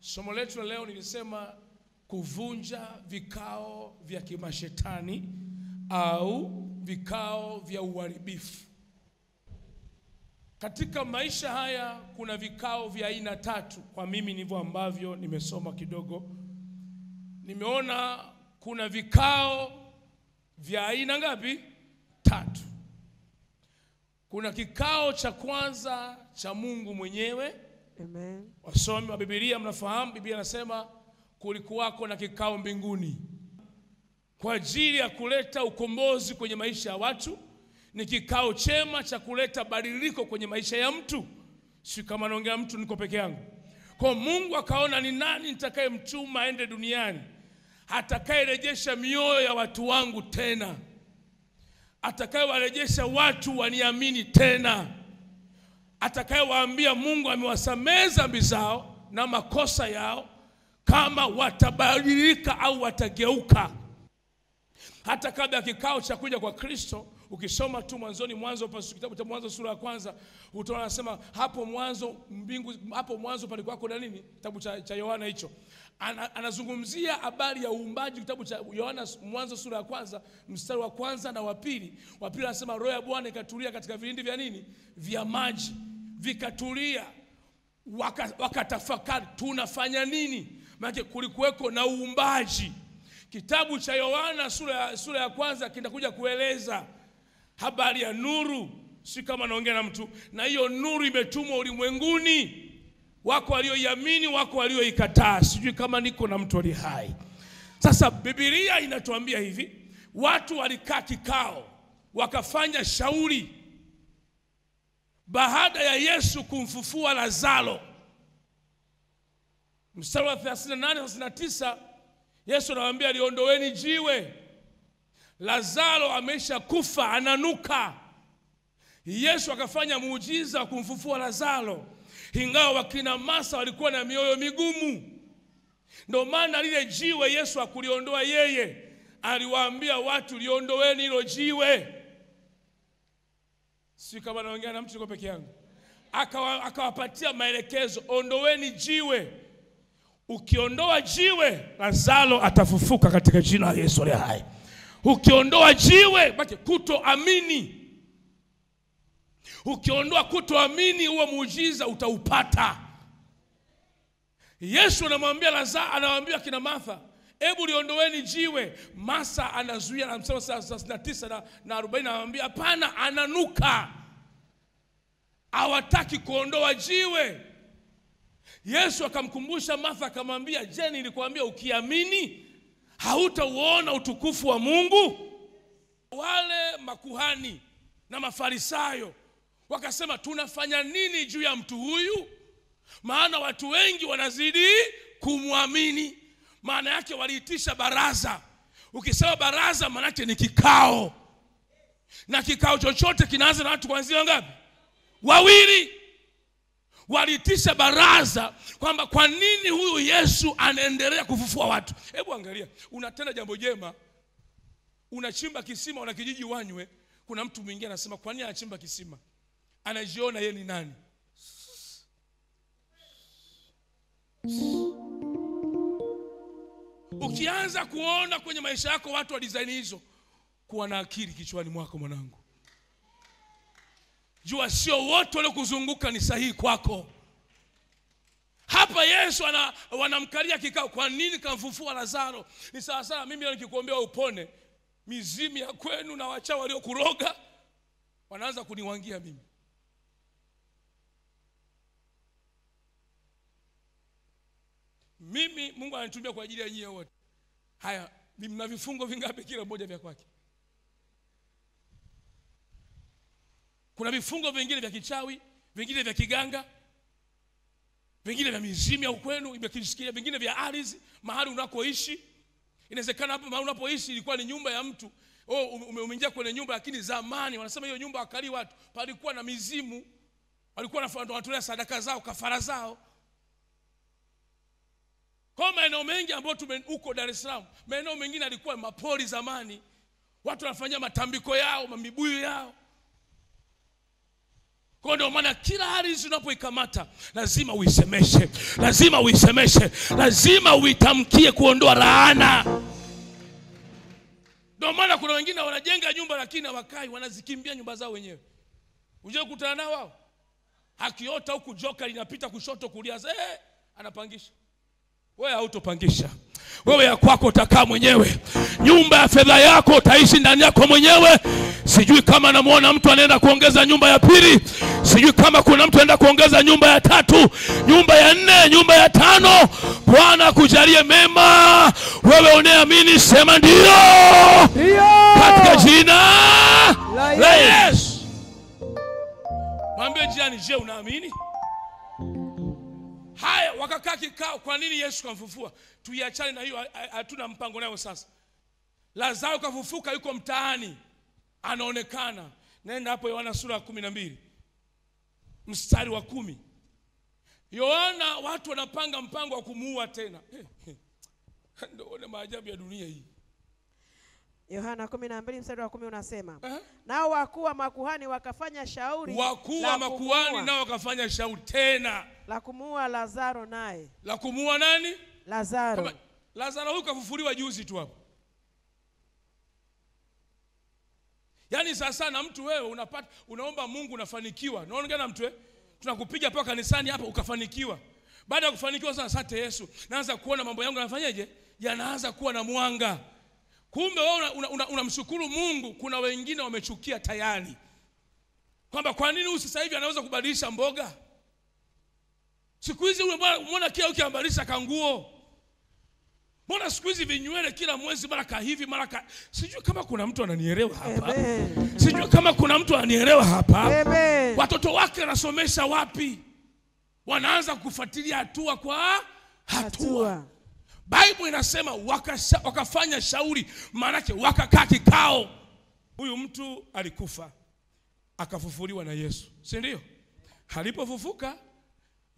Somo letu leo nilisema kuvunja vikao vya kimashetani au vikao vya uharibifu. Katika maisha haya kuna vikao vya aina tatu kwa mimi ndivyo ambavyo nimesoma kidogo. Nimeona kuna vikao vya aina ngapi? Tatu. Kuna kikao cha kwanza cha Mungu mwenyewe. Amen. Wasomi wa Biblia mnafahamu Biblia inasema kulikuwako na kikao mbinguni kwa ajili ya kuleta ukombozi kwenye maisha ya watu. Ni kikao chema cha kuleta badiliko kwenye maisha ya mtu. Si kama naongea mtu niko peke yangu. Kwa Mungu akaona ni nani nitakayemtuma aende duniani, atakayerejesha mioyo ya watu wangu tena, atakayewarejesha watu waniamini tena, atakayewaambia Mungu amewasamehe dhambi zao na makosa yao kama watabadilika au watageuka. Hata kabla ya kikao cha kuja kwa Kristo, ukisoma tu mwanzo kitabu cha Mwanzo sura ya kwanza, utaona anasema hapo mwanzo palikuwa na nini? Kitabu cha Yohana hicho. Anazungumzia habari ya uumbaji. Kitabu cha Yohana Mwanzo sura ya kwanza mstari wa kwanza na wa pili. Wa pili anasema roho ya Bwana ikatulia katika vilindi vya nini? Vya maji. Vikatulia. Wakatafakari tunafanya nini? Maana kulikuweko na uumbaji. Kitabu cha Yohana sura ya kwanza kinakuja kueleza habari ya nuru. Si kama naongea na mtu. Na hiyo nuru imetumwa ulimwenguni. Wako walioiamini, wako walioikataa. Sijui kama niko na mtu ali hai. Sasa Biblia inatuambia hivi, watu walikaa kikao, wakafanya shauri baada ya Yesu kumfufua Lazaro. Mstari wa 38-39 Yesu anawaambia liondoweni jiwe. Lazaro amesha kufa, ananuka. Yesu akafanya muujiza wa kumfufua Lazaro. Ingawa wakina Masa walikuwa na mioyo migumu. Ndio maana lile jiwe Yesu hakuliondoa yeye. Aliwaambia watu liondoweni hilo jiwe. Si kama naongea na mtu yuko peke yangu. Akawapatia maelekezo, ondoweni jiwe. Ukiondoa jiwe, Lazaro atafufuka katika jina la Yesu aliye hai. Ukiondoa jiwe, baki kutoamini. Ukiondoa kutoamini, huo muujiza utaupata. Yesu anamwambia Lazaro, anawaambia kina Martha, hebu liondoweni jiwe. Masa anazuia na mstari 39 na 40 anamwambia hapana, ananuka. Hawataki kuondoa jiwe. Yesu akamkumbusha Martha akamwambia, je, nilikwambia ukiamini hautauona utukufu wa Mungu? Wale makuhani na Mafarisayo wakasema tunafanya nini juu ya mtu huyu? Maana watu wengi wanazidi kumwamini. Maana yake waliitisha baraza. Ukisema baraza maana yake ni kikao. Na kikao chochote kinaanza na watu kuanzia ngapi? Wawili. Waliitisha baraza kwamba kwa nini huyu Yesu anaendelea kufufua watu. Hebu angalia, unatenda jambo jema, unachimba kisima, wanakijiji wanywe. Kuna mtu mwingine anasema kwa nini anachimba kisima? Anajiona yeye ni nani? Ukianza kuona kwenye maisha yako watu wa design hizo, kuwa na akili kichwani mwako mwanangu. Jua sio wote wale kuzunguka ni sahihi kwako. Hapa Yesu wanamkalia kikao, kwa nini kamfufua Lazaro? Ni sawa sawa mimi leo nikikuombea upone, mizimu ya kwenu na wachawi waliokuroga wanaanza kuniwangia mimi. Mimi Mungu ananitumia kwa ajili ya nyie wote. Haya, mna vifungo vingapi kila mmoja vya kwake? Kuna vifungo vingine vya kichawi, vingine vya kiganga, vingine vya mizimu ya kwenu imekisikia, vingine vya ardhi, mahali unakoishi. Inawezekana hapo mahali unapoishi ilikuwa ni nyumba ya mtu. Umeingia kwenye nyumba lakini zamani wanasema hiyo nyumba akali watu, palikuwa na mizimu. Walikuwa wanatolea sadaka zao, kafara zao. Kwa maeneo mengi ambayo huko Dar es Salaam, maeneo mengine alikuwa mapori zamani. Watu wanafanyia matambiko yao, mamibuyu yao. Kwa ndio maana kila hali unapoikamata lazima uisemeshe, lazima uisemeshe, lazima uitamkie kuondoa laana. Ndio maana kuna wengine wanajenga nyumba lakini hawakai, wanazikimbia nyumba zao wenyewe. Unje kukutana nao wao. Akiota huku joka linapita kushoto kulia, anapangisha. Wewe hautopangisha. Wewe ya kwako utakaa mwenyewe. Nyumba ya fedha yako utaishi ndani yako mwenyewe. Sijui kama namuona mtu anaenda kuongeza nyumba ya pili. Sijui kama kuna mtu anaenda kuongeza nyumba ya 3, nyumba ya 4, nyumba ya 5. Bwana kujalie mema. Wewe unaamini sema ndio. Ndio. Katika jina la Yesu. Mwambie jirani, je, unaamini? Haya, wakakaa kikao. Kwa nini Yesu kamfufua? Tuiachane na hiyo, hatuna mpango nayo sasa. Lazaro kafufuka, yuko mtaani, anaonekana. Nenda hapo Yohana sura ya 12 mstari wa 10. Yohana, watu wanapanga mpango wa kumuua tena. Ndio maajabu ya dunia hii. Yohana 12 mstari wa 10 unasema, nao wakuu wa makuhani wakafanya shauri. Wakuu wa makuhani nao wakafanya shauri tena la kumuua Lazaro naye. La kumuua nani? Lazaro. Lazaro huyu kafufuliwa juzi tu hapo. Yaani sasa na mtu wewe unapata, unaomba Mungu unafanikiwa. Unaona na mtu tunakupiga paka kanisani hapa ukafanikiwa. Baada ya kufanikiwa sana, asante Yesu, naanza kuona mambo yangu yanafanyaje? Yanaanza kuwa na mwanga. Kumbe wewe unamshukuru Mungu, kuna wengine wamechukia tayari. Kwamba kwa nini huyu sasa hivi anaweza kubadilisha mboga? Siku hizi umeona kila ukiambalisha kanguo. Mbona siku hizi vinywele kila mwezi mara hivi mara sijui kama kuna mtu ananielewa hapa. Amen. Sijui kama kuna mtu ananielewa hapa. Amen. Watoto wake anasomesha wapi? Wanaanza kufuatilia hatua kwa hatua. Bible inasema wakafanya shauri, maana yake wakakaa kikao. Huyu mtu alikufa, akafufuliwa na Yesu, si ndio? Alipofufuka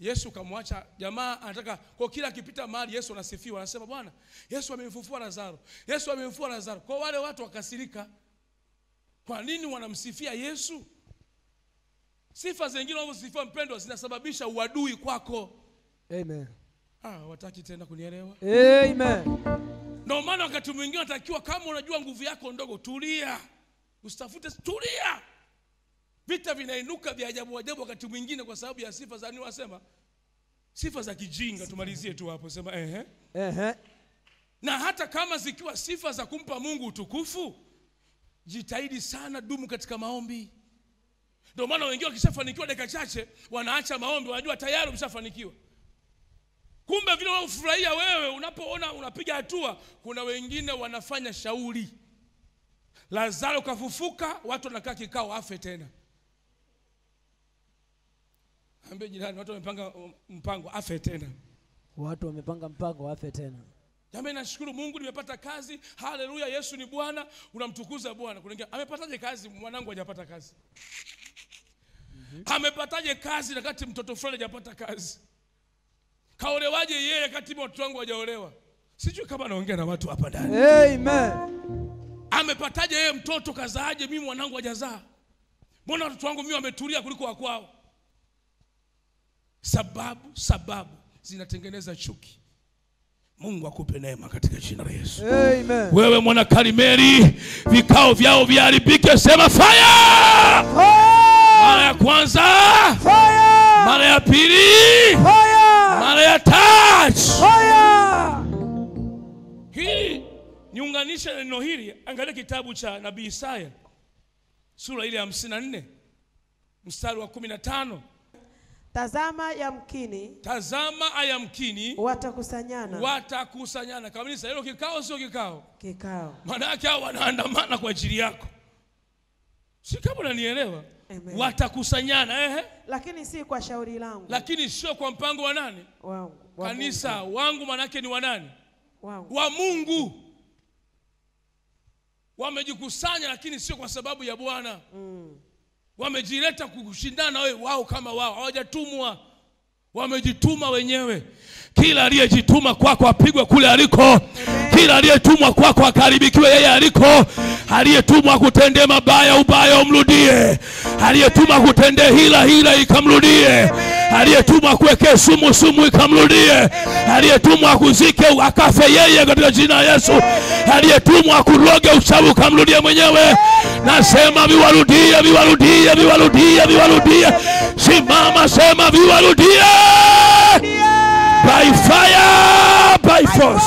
Yesu kamwacha. Jamaa anataka kwa kila akipita mahali Yesu anasifiwa, anasema Bwana, Yesu amemfufua Lazaro. Yesu amemfufua Lazaro. Kwa wale watu wakasirika. Kwa nini wanamsifia Yesu? Sifa zingine wanazosifia mpendwa zinasababisha uadui kwako. Amen. Wataki tena kunielewa? Amen. Ndio maana wakati mwingine unatakiwa, kama unajua nguvu yako ndogo, tulia. Usitafute, tulia. Vita vinainuka vya ajabu ajabu wakati mwingine kwa sababu ya sifa za nini wasema? Sifa za kijinga. Tumalizie tu hapo, sema Na hata kama zikiwa sifa za kumpa Mungu utukufu, jitahidi sana, dumu katika maombi. Ndio maana wengine wakishafanikiwa dakika chache wanaacha maombi, wanajua tayari umeshafanikiwa. Kumbe vile unafurahia wewe unapoona unapiga hatua, kuna wengine wanafanya shauri. Lazaro kafufuka, watu wanakaa kikao afe tena. Ambie jirani, watu wamepanga mpango afe tena. Watu wamepanga mpango afe tena. Jamani, nashukuru Mungu nimepata kazi. Haleluya, Yesu ni Bwana. Unamtukuza Bwana. Kuna wengine amepataje kazi? Mwanangu hajapata kazi. Amepataje kazi na kati mtoto fulani hajapata kazi? Kaolewaje yeye kati watoto wangu hawajaolewa? Sijui kama naongea na watu hapa ndani. Amen. Amepataje yeye mtoto kazaaje, mimi mwanangu hajazaa? Mbona watoto wangu mimi wametulia kuliko wa kwao? Sababu zinatengeneza chuki. Mungu akupe neema katika jina la Yesu. Amen. Wewe mwana Karimeli, vikao vyao viharibike, sema fire! Mara ya kwanza fire! Mara ya pili fire! Mara ya tatu fire! Hii niunganisha neno hili. Angalia kitabu cha Nabii Isaya sura ile ya 54 mstari wa 15. Tazama yamkini watakusanyana. Kabisa hilo kikao sio kikao. Maana yake hao wanaandamana kwa ajili yako. Si kama unanielewa? Watakusanyana lakini si kwa shauri langu. Lakini sio kwa mpango wa nani? Wangu. Kanisa wangu maana yake ni wa nani? Wangu. Wa Mungu. Wamejikusanya lakini sio kwa sababu ya Bwana. Wamejileta kushindana wewe wao kama wao. Hawajatumwa. Wamejituma wenyewe. Kila aliyejituma kwako apigwe kule aliko. Kila aliyetumwa kwako akaribikiwe yeye aliko. Aliyetumwa kutendea mabaya, ubaya umrudie. Aliyetumwa kutendea hila ikamrudie. Aliyetumwa kuwekea sumu ikamrudie. Aliyetumwa kuzike akafe yeye katika jina la Yesu. Aliyetumwa kuroga uchawi ukamrudie mwenyewe. Nasema viwarudie, viwarudie, viwarudie, viwarudie. Simama, sema viwarudie. By fire, by force.